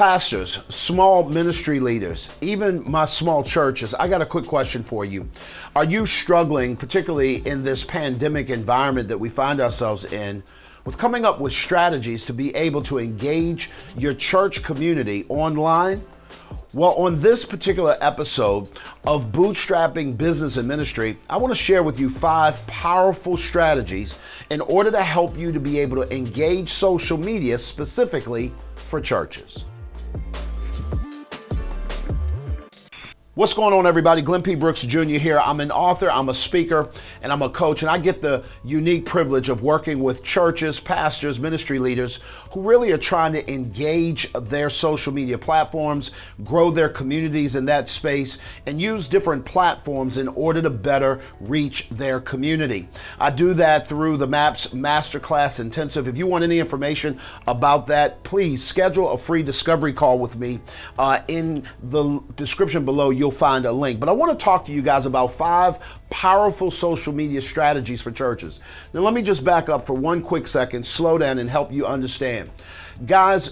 Pastors, small ministry leaders, even my small churches, I got a quick question for you. Are you struggling, particularly in this pandemic environment that we find ourselves in, with coming up with strategies to be able to engage your church community online? Well, on this particular episode of Bootstrapping Business and Ministry, I want to share with you 5 powerful strategies in order to help you to be able to engage social media specifically for churches. What's going on, everybody? Glenn P. Brooks Jr. here. I'm an author, I'm a speaker, and I'm a coach, and I get the unique privilege of working with churches, pastors, ministry leaders who really are trying to engage their social media platforms, grow their communities in that space, and use different platforms in order to better reach their community. I do that through the MAPS Masterclass Intensive. If you want any information about that, please schedule a free discovery call with me. In the description below, you'll find a link. But I want to talk to you guys about 5 powerful social media strategies for churches. Now, let me just back up for one quick second, slow down, and help you understand. Guys,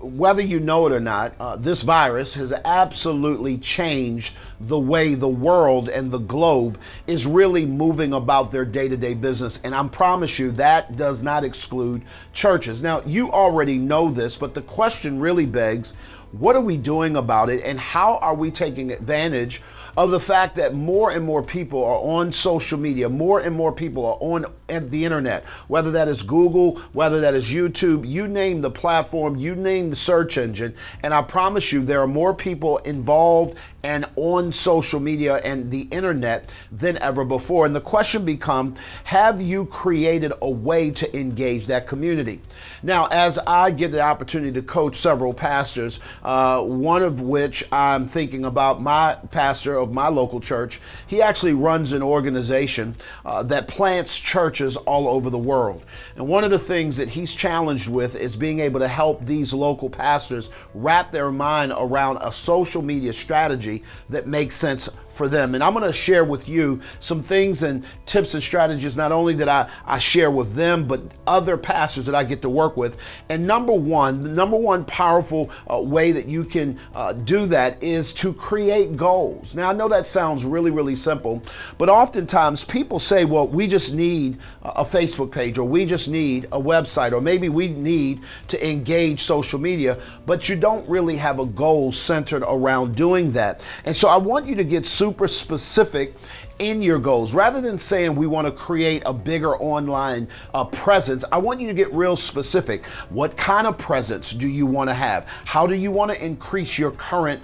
whether you know it or not, this virus has absolutely changed the way the world and the globe is really moving about their day-to-day business. And I promise you that does not exclude churches. Now, you already know this, but the question really begs, what are we doing about it, and how are we taking advantage of the fact that more and more people are on social media, more and more people are on the internet, whether that is Google, whether that is YouTube, you name the platform, you name the search engine, and I promise you there are more people involved and on social media and the internet than ever before. And the question becomes, have you created a way to engage that community? Now, as I get the opportunity to coach several pastors, one of which I'm thinking about, my pastor of my local church, he actually runs an organization that plants churches all over the world. And one of the things that he's challenged with is being able to help these local pastors wrap their mind around a social media strategy that makes sense for them. And I'm going to share with you some things and tips and strategies, not only that I share with them, but other pastors that I get to work with. And the number one powerful way that you can do that is to create goals. Now, I know that sounds really, really simple, but oftentimes people say, well, we just need a Facebook page, or we just need a website, or maybe we need to engage social media, but you don't really have a goal centered around doing that. And so I want you to get super specific in your goals. Rather than saying we want to create a bigger online presence, I want you to get real specific. What kind of presence do you want to have? How do you want to increase your current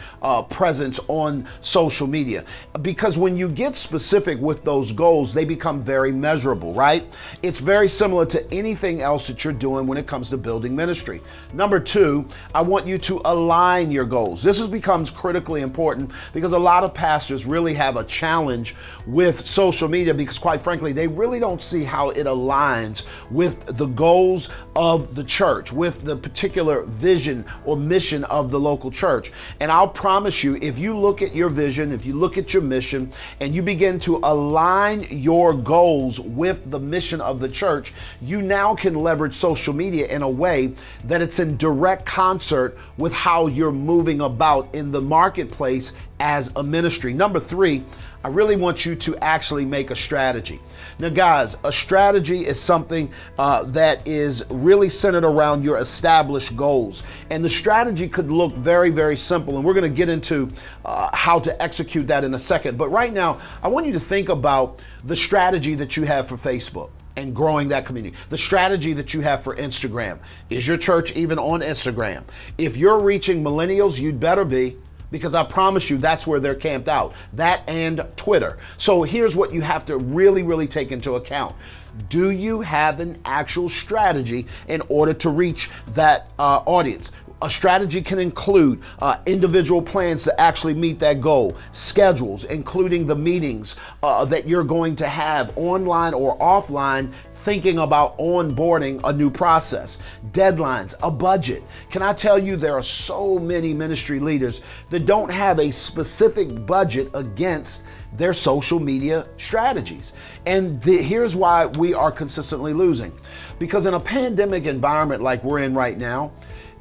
presence on social media? Because when you get specific with those goals, they become very measurable, right? It's very similar to anything else that you're doing when it comes to building ministry. Number 2, I want you to align your goals. This becomes critically important because a lot of pastors really have a challenge with social media because, quite frankly, they really don't see how it aligns with the goals of the church, with the particular vision or mission of the local church. And I'll promise you, if you look at your vision, if you look at your mission, and you begin to align your goals with the mission of the church, you now can leverage social media in a way that it's in direct concert with how you're moving about in the marketplace as a ministry. Number 3, I really want you to actually make a strategy. Now, guys, a strategy is something that is really centered around your established goals. And the strategy could look very, very simple. And we're going to get into how to execute that in a second. But right now, I want you to think about the strategy that you have for Facebook and growing that community. The strategy that you have for Instagram. Is your church even on Instagram? If you're reaching millennials, you'd better be, because I promise you that's where they're camped out. That and Twitter. So here's what you have to really, really take into account. Do you have an actual strategy in order to reach that audience? A strategy can include individual plans to actually meet that goal, schedules, including the meetings that you're going to have online or offline, thinking about onboarding a new process, deadlines, a budget. Can I tell you, there are so many ministry leaders that don't have a specific budget against their social media strategies. And here's why we are consistently losing. Because in a pandemic environment like we're in right now,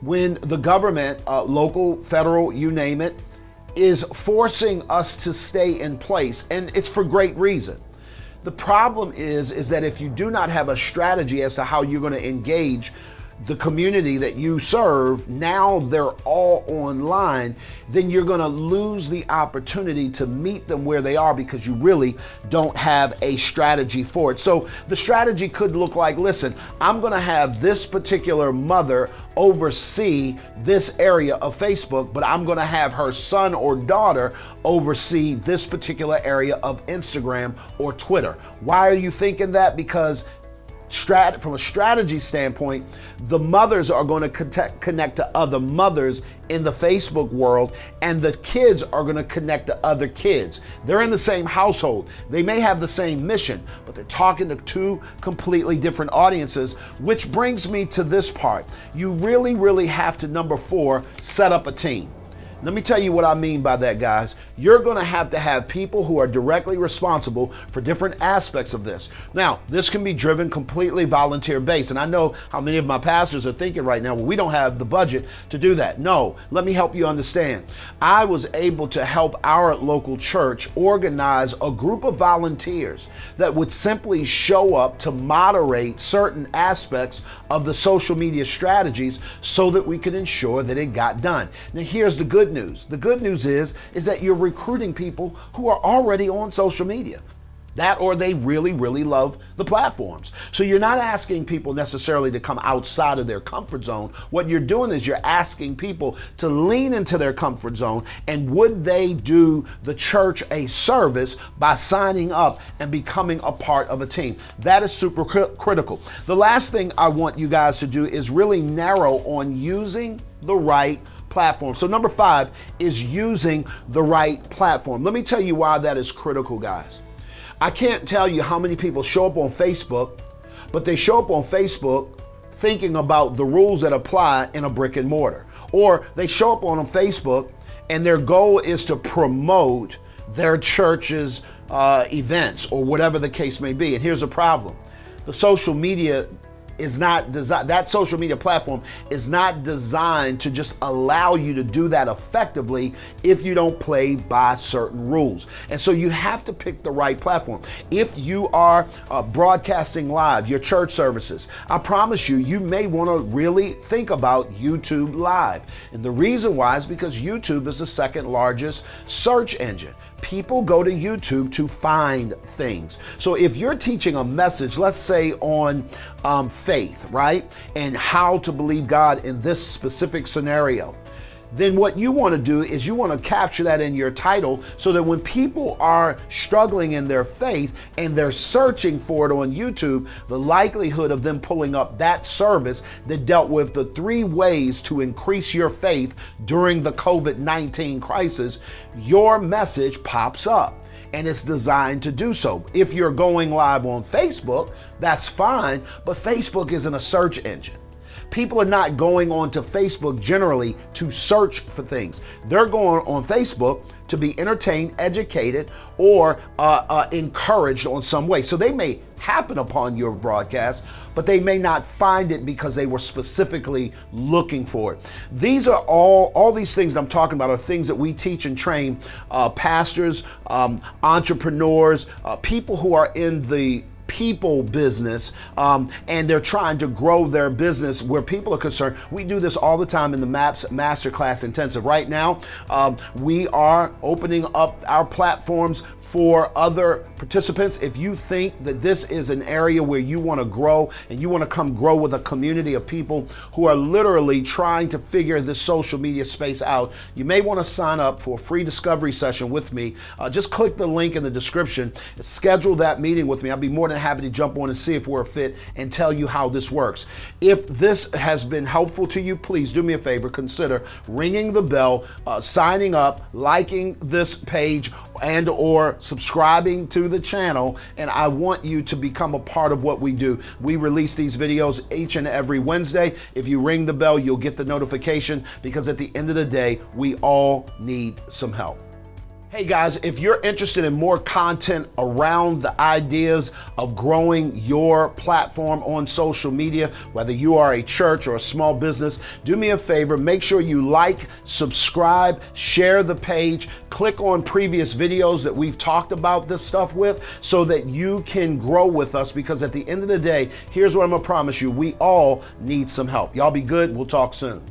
when the government, local, federal, you name it, is forcing us to stay in place, and it's for great reason. The problem is that if you do not have a strategy as to how you're going to engage the community that you serve, now they're all online, then you're going to lose the opportunity to meet them where they are because you really don't have a strategy for it. So the strategy could look like, listen, I'm going to have this particular mother oversee this area of Facebook, but I'm going to have her son or daughter oversee this particular area of Instagram or Twitter. Why are you thinking that? Because from a strategy standpoint, the mothers are going to connect to other mothers in the Facebook world, and the kids are going to connect to other kids. They're in the same household. They may have the same mission, but they're talking to two completely different audiences, which brings me to this part. You really, really have to, number 4, set up a team. Let me tell you what I mean by that, guys. You're going to have people who are directly responsible for different aspects of this. Now, this can be driven completely volunteer based. And I know how many of my pastors are thinking right now, well, we don't have the budget to do that. No, let me help you understand. I was able to help our local church organize a group of volunteers that would simply show up to moderate certain aspects of the social media strategies so that we could ensure that it got done. Now, here's the good news. The good news is that you're recruiting people who are already on social media. That, or they really, really love the platforms. So you're not asking people necessarily to come outside of their comfort zone. What you're doing is you're asking people to lean into their comfort zone, and would they do the church a service by signing up and becoming a part of a team? That is super critical. The last thing I want you guys to do is really narrow on using the right platform. So number 5 is using the right platform. Let me tell you why that is critical, guys. I can't tell you how many people show up on Facebook, but they show up on Facebook thinking about the rules that apply in a brick and mortar. Or they show up on Facebook and their goal is to promote their church's events or whatever the case may be. And here's the problem. The social media is not designed, that social media platform is not designed to just allow you to do that effectively if you don't play by certain rules. And so you have to pick the right platform. If you are broadcasting live your church services, I promise you, you may want to really think about YouTube Live. And the reason why is because YouTube is the second largest search engine. People go to YouTube to find things. So if you're teaching a message, let's say on faith, right? And how to believe God in this specific scenario, then what you want to do is you want to capture that in your title so that when people are struggling in their faith and they're searching for it on YouTube, the likelihood of them pulling up that service that dealt with the 3 ways to increase your faith during the COVID-19 crisis, your message pops up. And it's designed to do so. If you're going live on Facebook, that's fine, but Facebook isn't a search engine. People are not going on to Facebook generally to search for things. They're going on Facebook to be entertained, educated, or encouraged on some way. So they may happen upon your broadcast, but they may not find it because they were specifically looking for it. These are all these things that I'm talking about are things that we teach and train pastors, entrepreneurs, people who are in the people business, and they're trying to grow their business where people are concerned. We do this all the time in the MAPS Masterclass Intensive. Right now, we are opening up our platforms for other participants. If you think that this is an area where you want to grow and you want to come grow with a community of people who are literally trying to figure this social media space out, you may want to sign up for a free discovery session with me. Just click the link in the description, schedule that meeting with me. I'll be more than happy to jump on and see if we're a fit and tell you how this works. If this has been helpful to you, please do me a favor, consider ringing the bell, signing up, liking this page, and or subscribing to the channel. And I want you to become a part of what we do. We release these videos each and every Wednesday. If you ring the bell, you'll get the notification, because at the end of the day, we all need some help. Hey guys, if you're interested in more content around the ideas of growing your platform on social media, whether you are a church or a small business, do me a favor, make sure you like, subscribe, share the page, click on previous videos that we've talked about this stuff with so that you can grow with us, because at the end of the day, here's what I'm gonna promise you, we all need some help. Y'all be good, we'll talk soon.